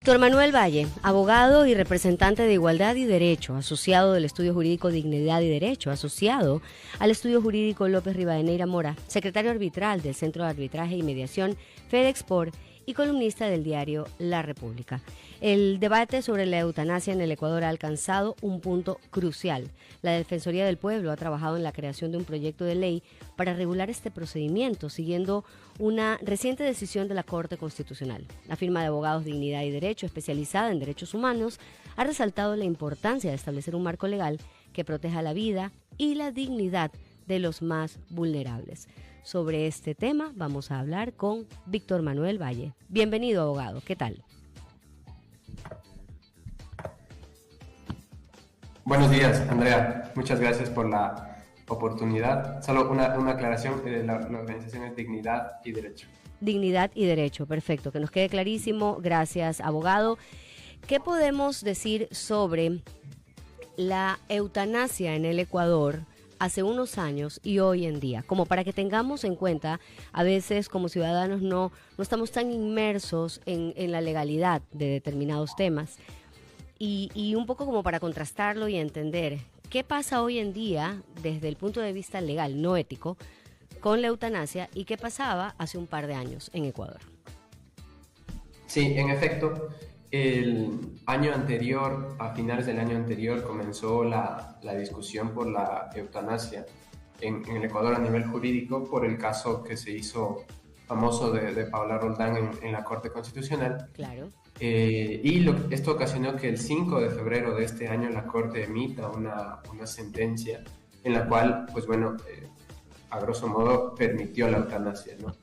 Víctor Manuel Valle, abogado y representante de Igualdad y Derecho, asociado del Estudio Jurídico Dignidad y Derecho, asociado al Estudio Jurídico López Rivadeneira Mora, secretario arbitral del Centro de Arbitraje y Mediación FedExport y columnista del diario La República. El debate sobre la eutanasia en el Ecuador ha alcanzado un punto crucial. La Defensoría del Pueblo ha trabajado en la creación de un proyecto de ley para regular este procedimiento, siguiendo una reciente decisión de la Corte Constitucional. La firma de abogados Dignidad y Derecho, especializada en derechos humanos, ha resaltado la importancia de establecer un marco legal que proteja la vida y la dignidad de los más vulnerables. Sobre este tema vamos a hablar con Víctor Manuel Valle. Bienvenido, abogado. ¿Qué tal? Buenos días, Andrea. Muchas gracias por la oportunidad. Solo una aclaración, la organización es Dignidad y Derecho. Dignidad y Derecho, perfecto. Que nos quede clarísimo. Gracias, abogado. ¿Qué podemos decir sobre la eutanasia en el Ecuador hace unos años y hoy en día? Como para que tengamos en cuenta, a veces como ciudadanos no estamos tan inmersos en la legalidad de determinados temas. Y un poco como para contrastarlo y entender qué pasa hoy en día desde el punto de vista legal, no ético, con la eutanasia y qué pasaba hace un par de años en Ecuador. Sí, en efecto, el año anterior, a finales del año anterior, comenzó la discusión por la eutanasia en el Ecuador a nivel jurídico por el caso que se hizo famoso de Paula Roldán en la Corte Constitucional. Claro. Esto ocasionó que el 5 de febrero de este año la Corte emita una sentencia en la cual, pues bueno, a grosso modo permitió la eutanasia, ¿no?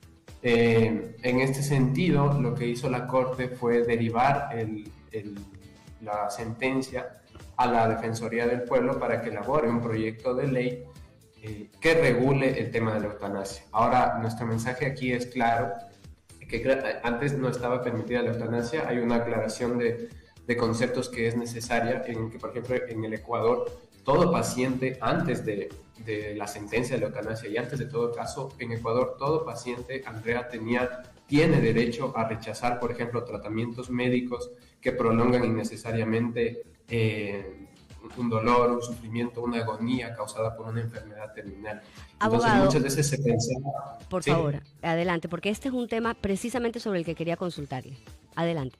En este sentido, lo que hizo la Corte fue derivar la sentencia a la Defensoría del Pueblo para que elabore un proyecto de ley que regule el tema de la eutanasia. Ahora, nuestro mensaje aquí es claro, que antes no estaba permitida la eutanasia. Hay una aclaración de conceptos que es necesaria, en que, por ejemplo, en el Ecuador, todo paciente, antes de la sentencia de la eutanasia y antes de todo caso, en Ecuador, todo paciente, Andrea, tiene derecho a rechazar, por ejemplo, tratamientos médicos que prolongan innecesariamente un dolor, un sufrimiento, una agonía causada por una enfermedad terminal. Entonces, abogado, muchas veces se pensaba... Por favor, adelante, porque este es un tema precisamente sobre el que quería consultarle. Adelante.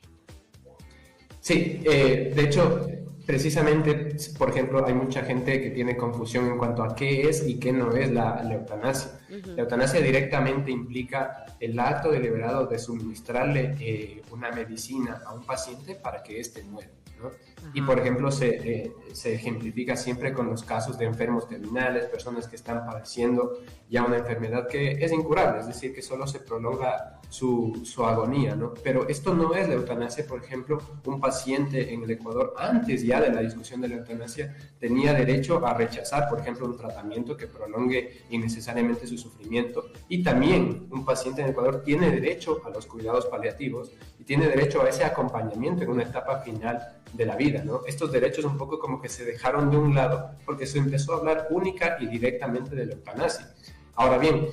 Sí, de hecho, precisamente, por ejemplo, hay mucha gente que tiene confusión en cuanto a qué es y qué no es la eutanasia. La eutanasia directamente implica el acto deliberado de suministrarle una medicina a un paciente para que éste muera, ¿no? Y, por ejemplo, se ejemplifica siempre con los casos de enfermos terminales, personas que están padeciendo ya una enfermedad que es incurable, es decir, que solo se prolonga su agonía, ¿no? Pero esto no es la eutanasia. Por ejemplo, un paciente en el Ecuador, antes ya de la discusión de la eutanasia, tenía derecho a rechazar, por ejemplo, un tratamiento que prolongue innecesariamente su sufrimiento. Y también un paciente en el Ecuador tiene derecho a los cuidados paliativos y tiene derecho a ese acompañamiento en una etapa final de la vida, ¿no? Estos derechos un poco como que se dejaron de un lado porque se empezó a hablar única y directamente de la eutanasia. Ahora bien,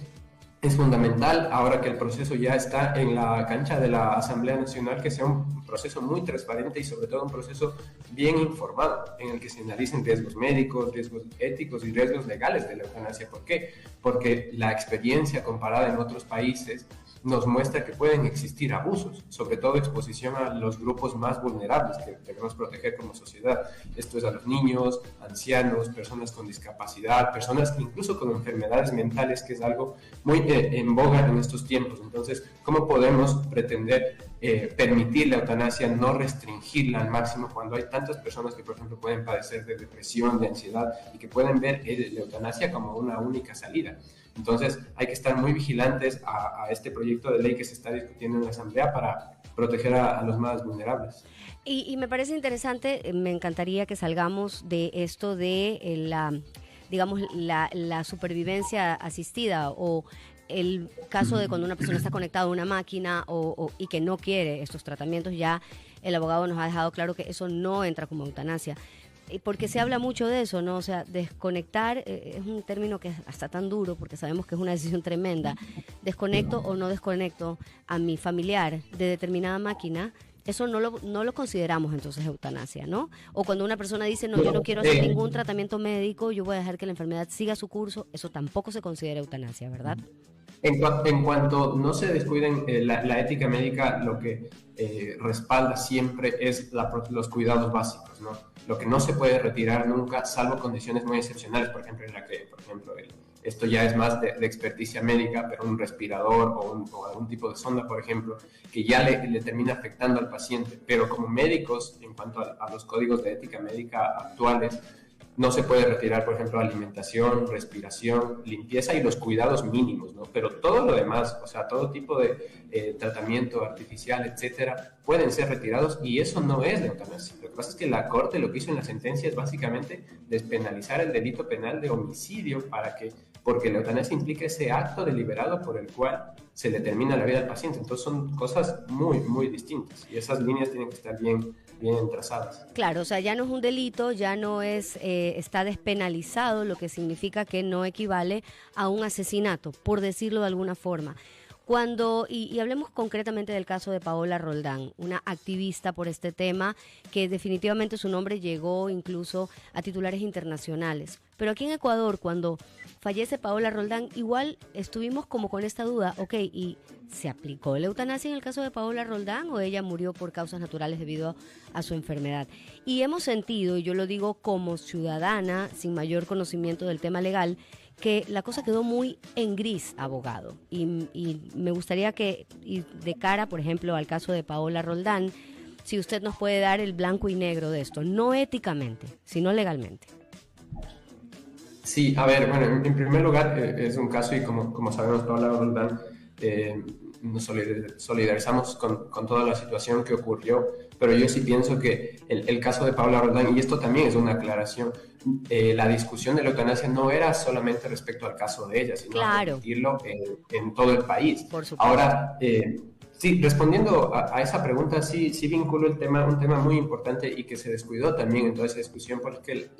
es fundamental, ahora que el proceso ya está en la cancha de la Asamblea Nacional, que sea un proceso muy transparente y sobre todo un proceso bien informado, en el que se analicen riesgos médicos, riesgos éticos y riesgos legales de la eutanasia. ¿Por qué? Porque la experiencia comparada en otros países nos muestra que pueden existir abusos, sobre todo exposición a los grupos más vulnerables que debemos proteger como sociedad. Esto es a los niños, ancianos, personas con discapacidad, personas incluso con enfermedades mentales, que es algo muy en boga en estos tiempos. Entonces, ¿cómo podemos pretender permitir la eutanasia, no restringirla al máximo cuando hay tantas personas que, por ejemplo, pueden padecer de depresión, de ansiedad y que pueden ver la eutanasia como una única salida? Entonces, hay que estar muy vigilantes a este proyecto de ley que se está discutiendo en la Asamblea para proteger a los más vulnerables. Y me parece interesante, me encantaría que salgamos de esto de la supervivencia asistida o el caso de cuando una persona está conectada a una máquina y que no quiere estos tratamientos. Ya el abogado nos ha dejado claro que eso no entra como eutanasia. Porque se habla mucho de eso, ¿no? O sea, desconectar es un término que es hasta tan duro porque sabemos que es una decisión tremenda. Desconecto o no desconecto a mi familiar de determinada máquina eso no lo consideramos entonces eutanasia, ¿no? O cuando una persona dice, no, yo no quiero hacer ningún tratamiento médico, yo voy a dejar que la enfermedad siga su curso, eso tampoco se considera eutanasia, ¿verdad? En cuanto no se descuiden la ética médica, lo que respalda siempre es los cuidados básicos, ¿no? Lo que no se puede retirar nunca, salvo condiciones muy excepcionales, por ejemplo, esto ya es más de experticia médica, pero un respirador o algún tipo de sonda, por ejemplo, que ya le termina afectando al paciente. Pero como médicos, en cuanto a los códigos de ética médica actuales, no se puede retirar, por ejemplo, alimentación, respiración, limpieza y los cuidados mínimos, ¿no? Pero todo lo demás, o sea, todo tipo de tratamiento artificial, etcétera, pueden ser retirados y eso no es la eutanasia. Lo que pasa es que la Corte lo que hizo en la sentencia es básicamente despenalizar el delito penal de homicidio porque la eutanasia implica ese acto deliberado por el cual se le termina la vida al paciente. Entonces son cosas muy, muy distintas y esas líneas tienen que estar bien trazadas. Claro, o sea, ya no es un delito, ya no es, está despenalizado, lo que significa que no equivale a un asesinato, por decirlo de alguna forma. Y hablemos concretamente del caso de Paola Roldán, una activista por este tema que definitivamente su nombre llegó incluso a titulares internacionales. Pero aquí en Ecuador, cuando fallece Paola Roldán, igual estuvimos como con esta duda, ok, ¿y se aplicó la eutanasia en el caso de Paola Roldán o ella murió por causas naturales debido a su enfermedad? Y hemos sentido, y yo lo digo como ciudadana, sin mayor conocimiento del tema legal, que la cosa quedó muy en gris, abogado. Y me gustaría que, y de cara, por ejemplo, al caso de Paola Roldán, si usted nos puede dar el blanco y negro de esto, no éticamente, sino legalmente. Sí, a ver, bueno, en primer lugar es un caso y como sabemos, Paola Roldán, nos solidarizamos con toda la situación que ocurrió, pero yo sí pienso que el caso de Paola Roldán, y esto también es una aclaración, la discusión de la eutanasia no era solamente respecto al caso de ella, sino permitirlo en todo el país. Por supuesto. Ahora, sí, respondiendo a esa pregunta, sí vinculo un tema muy importante y que se descuidó también en toda esa discusión, porque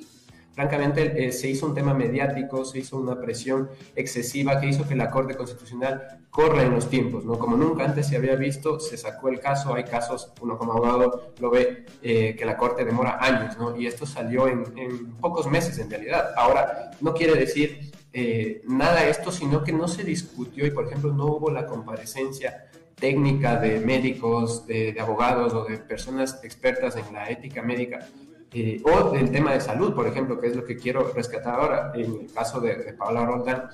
francamente se hizo un tema mediático, se hizo una presión excesiva que hizo que la Corte Constitucional corra en los tiempos, ¿no? Como nunca antes se había visto, se sacó el caso, hay casos, uno como abogado lo ve, que la Corte demora años, ¿no? Y esto salió en pocos meses en realidad. Ahora, no quiere decir nada esto, sino que no se discutió y, por ejemplo, no hubo la comparecencia técnica de médicos, de abogados o de personas expertas en la ética médica, o del tema de salud, por ejemplo, que es lo que quiero rescatar ahora. En el caso de Paola Roldán,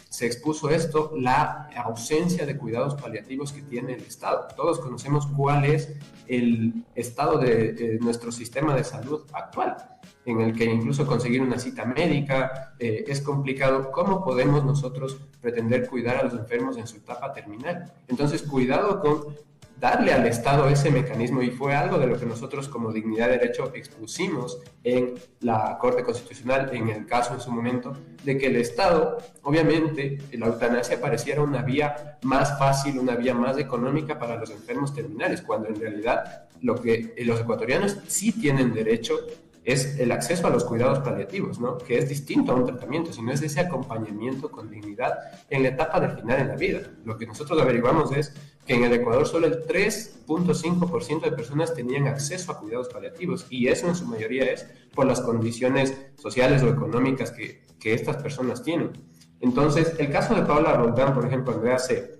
se expuso esto, la ausencia de cuidados paliativos que tiene el Estado. Todos conocemos cuál es el estado de nuestro sistema de salud actual, en el que incluso conseguir una cita médica es complicado. ¿Cómo podemos nosotros pretender cuidar a los enfermos en su etapa terminal? Entonces, cuidado con darle al Estado ese mecanismo, y fue algo de lo que nosotros como Dignidad de Derecho expusimos en la Corte Constitucional en el caso en su momento, de que el Estado, obviamente, la eutanasia pareciera una vía más fácil, una vía más económica para los enfermos terminales, cuando en realidad lo que los ecuatorianos sí tienen derecho es el acceso a los cuidados paliativos, ¿no? Que es distinto a un tratamiento, sino es ese acompañamiento con dignidad en la etapa del final en la vida. Lo que nosotros averiguamos es que en el Ecuador solo el 3.5% de personas tenían acceso a cuidados paliativos, y eso en su mayoría es por las condiciones sociales o económicas que estas personas tienen. Entonces, el caso de Paola Roldán, por ejemplo, Andrea, se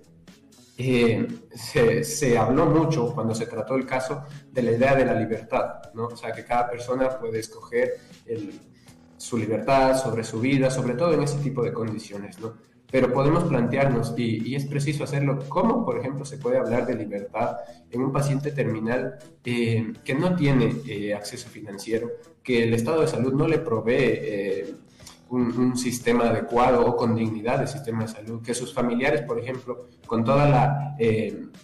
habló mucho cuando se trató el caso de la idea de la libertad, ¿no? O sea, que cada persona puede escoger su libertad sobre su vida, sobre todo en ese tipo de condiciones, ¿no? Pero podemos plantearnos, y es preciso hacerlo, cómo, por ejemplo, se puede hablar de libertad en un paciente terminal que no tiene acceso financiero, que el estado de salud no le provee un sistema adecuado o con dignidad de sistema de salud, que sus familiares, por ejemplo, con toda la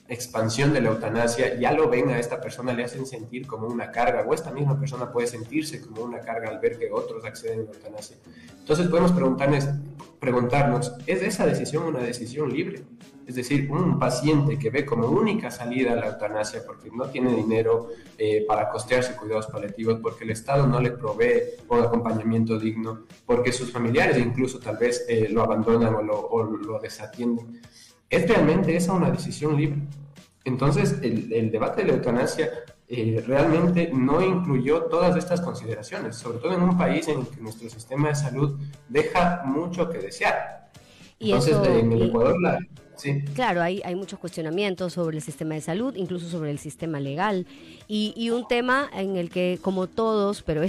expansión de la eutanasia, ya lo ven a esta persona, le hacen sentir como una carga, o esta misma persona puede sentirse como una carga al ver que otros acceden a la eutanasia. Entonces podemos preguntarnos, ¿es esa decisión una decisión libre? Es decir, un paciente que ve como única salida la eutanasia porque no tiene dinero para costearse cuidados paliativos, porque el Estado no le provee un acompañamiento digno, porque sus familiares incluso tal vez lo abandonan o lo desatienden. ¿Es realmente esa una decisión libre? Entonces, el debate de la eutanasia realmente no incluyó todas estas consideraciones, sobre todo en un país en el que nuestro sistema de salud deja mucho que desear. Y Entonces, eso, en el Ecuador, sí. claro, hay muchos cuestionamientos sobre el sistema de salud, incluso sobre el sistema legal, y un tema en el que, como todos, pero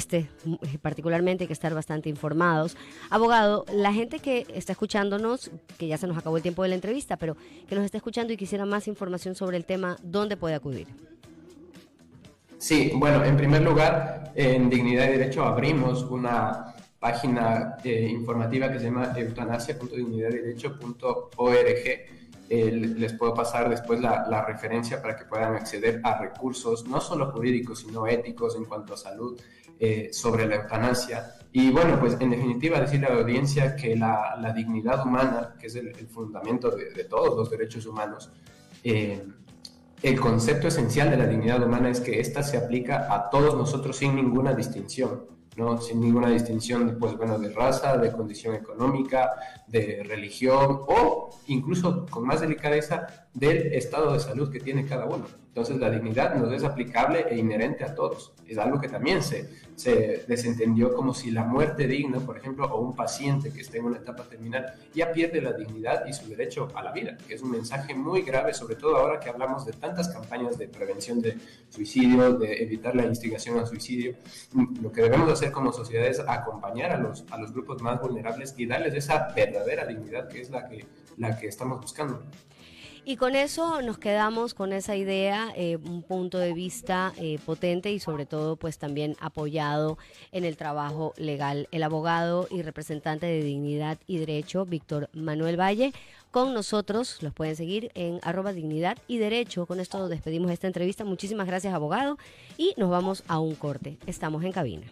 particularmente hay que estar bastante informados. Abogado, la gente que está escuchándonos, que ya se nos acabó el tiempo de la entrevista, pero que nos está escuchando y quisiera más información sobre el tema, ¿dónde puede acudir? Sí, bueno, en primer lugar, en Dignidad y Derecho abrimos una página informativa que se llama eutanasia.dignidadyderecho.org. Les puedo pasar después la referencia para que puedan acceder a recursos, no solo jurídicos, sino éticos en cuanto a salud sobre la eutanasia. Y bueno, pues en definitiva decirle a la audiencia que la dignidad humana, que es el fundamento de todos los derechos humanos, el concepto esencial de la dignidad humana es que ésta se aplica a todos nosotros sin ninguna distinción, ¿no? Sin ninguna distinción, pues, bueno, de raza, de condición económica, de religión o incluso con más delicadeza del estado de salud que tiene cada uno. Entonces la dignidad nos es aplicable e inherente a todos. Es algo que también se desentendió como si la muerte digna, por ejemplo, o un paciente que esté en una etapa terminal ya pierde la dignidad y su derecho a la vida, que es un mensaje muy grave, sobre todo ahora que hablamos de tantas campañas de prevención de suicidio, de evitar la instigación al suicidio. Lo que debemos hacer como sociedad es acompañar a los grupos más vulnerables y darles esa verdadera dignidad que es la que estamos buscando. Y con eso nos quedamos con esa idea, un punto de vista potente y sobre todo pues también apoyado en el trabajo legal. El abogado y representante de Dignidad y Derecho, Víctor Manuel Valle, con nosotros. Los pueden seguir en @Dignidad y Derecho. Con esto despedimos esta entrevista. Muchísimas gracias, abogado, y nos vamos a un corte. Estamos en cabina.